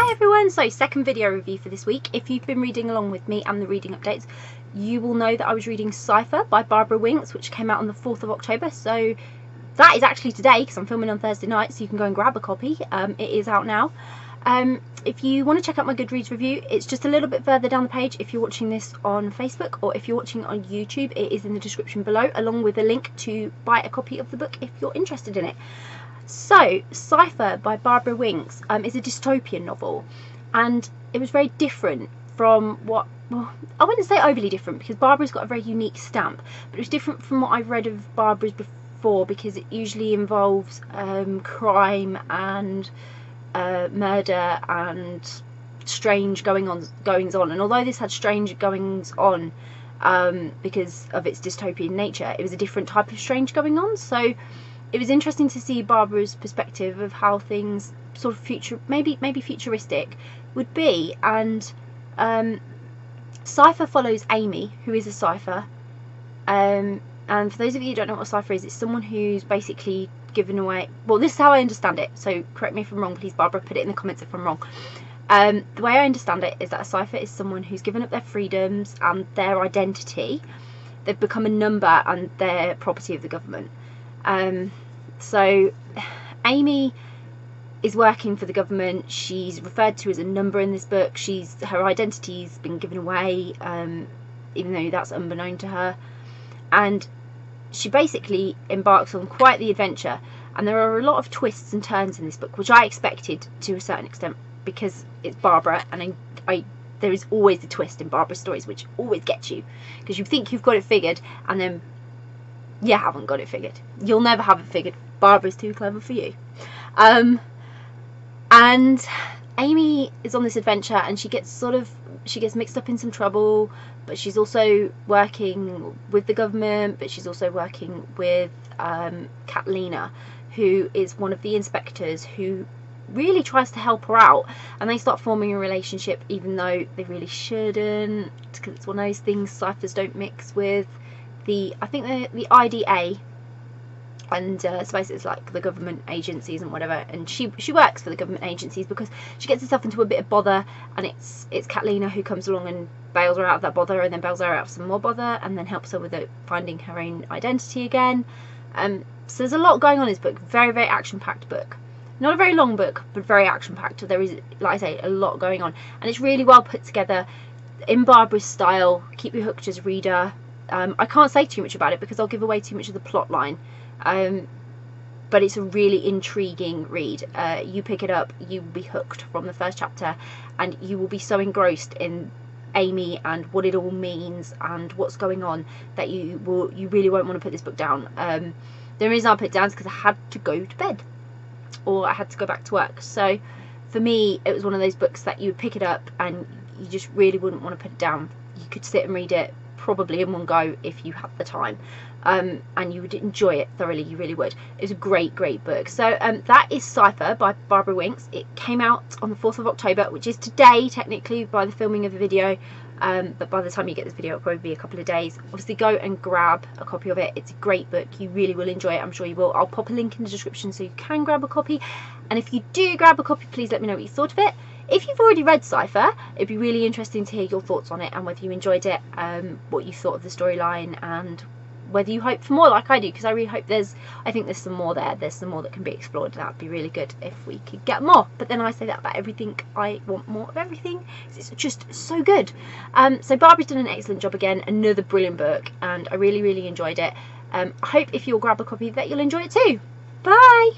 Hi everyone, so second video review for this week. If you've been reading along with me and the reading updates, you will know that I was reading Cypher by Barbara Winks, which came out on the 4th of October. So that is actually today, because I'm filming on Thursday night, so you can go and grab a copy. It is out now. If you want to check out my Goodreads review, it's just a little bit further down the page if you're watching this on Facebook, or if you're watching on YouTube, it is in the description below, along with a link to buy a copy of the book if you're interested in it. So, Cypher by Barbara Winks is a dystopian novel, and it was very different from what, well, I wouldn't say overly different, because Barbara's got a very unique stamp, but it was different from what I've read of Barbara's before, because it usually involves crime and murder and strange goings on. And although this had strange goings on because of its dystopian nature, it was a different type of strange going on. So it was interesting to see Barbara's perspective of how things sort of maybe futuristic would be. And Cypher follows Amy, who is a Cypher. And for those of you who don't know what a Cypher is, it's someone who's basically given away, well, this is how I understand it, so correct me if I'm wrong, please, Barbara, put it in the comments if I'm wrong. The way I understand it is that a Cypher is someone who's given up their freedoms and their identity. They've become a number and they're property of the government. So Amy is working for the government. She's referred to as a number in this book. Her identity's been given away, even though that's unbeknown to her, and she basically embarks on quite the adventure. And there are a lot of twists and turns in this book, which I expected to a certain extent, because it's Barbara, and there is always a twist in Barbara's stories, which always gets you, because you think you've got it figured, and then you haven't got it figured. You'll never have it figured. Barbara's too clever for you. And Amy is on this adventure, and she gets mixed up in some trouble, but she's also working with the government, but she's also working with Catalina, who is one of the inspectors who really tries to help her out, and they start forming a relationship even though they really shouldn't, because it's one of those things Cyphers don't mix with I think the IDA, and suppose it's like the government agencies and whatever, and she works for the government agencies because she gets herself into a bit of bother, and it's Catalina who comes along and bails her out of that bother, and then bails her out of some more bother, and then helps her with finding her own identity again. So there's a lot going on in this book. Very, very action-packed book. Not a very long book, but very action-packed. There is, like I say, a lot going on, and it's really well put together in Barbara's style. Keep you hooked as a reader. I can't say too much about it because I'll give away too much of the plot line, but it's a really intriguing read. You pick it up, you will be hooked from the first chapter, and you will be so engrossed in Amy and what it all means and what's going on that you really won't want to put this book down. The reason I put it down is because I had to go to bed, or I had to go back to work. So for me, it was one of those books that you would pick it up and you just really wouldn't want to put it down. You could sit and read it probably in one go if you had the time, and you would enjoy it thoroughly. You really would. It was a great book. So that is Cypher by Barbara Winks. It came out on the 4th of October, which is today technically by the filming of the video, but by the time you get this video it'll probably be a couple of days. Obviously go and grab a copy of it. It's a great book. You really will enjoy it. I'm sure you will. I'll pop a link in the description so you can grab a copy, and if you do grab a copy, please let me know what you thought of it. If you've already read Cypher, it'd be really interesting to hear your thoughts on it, and whether you enjoyed it, what you thought of the storyline, and whether you hope for more like I do, because I really hope I think there's some more there. There's some more that can be explored. That would be really good if we could get more. But then I say that about everything. I want more of everything. It's just so good. So Barbara's done an excellent job again. Another brilliant book, and I really enjoyed it. I hope if you'll grab a copy that you'll enjoy it too. Bye!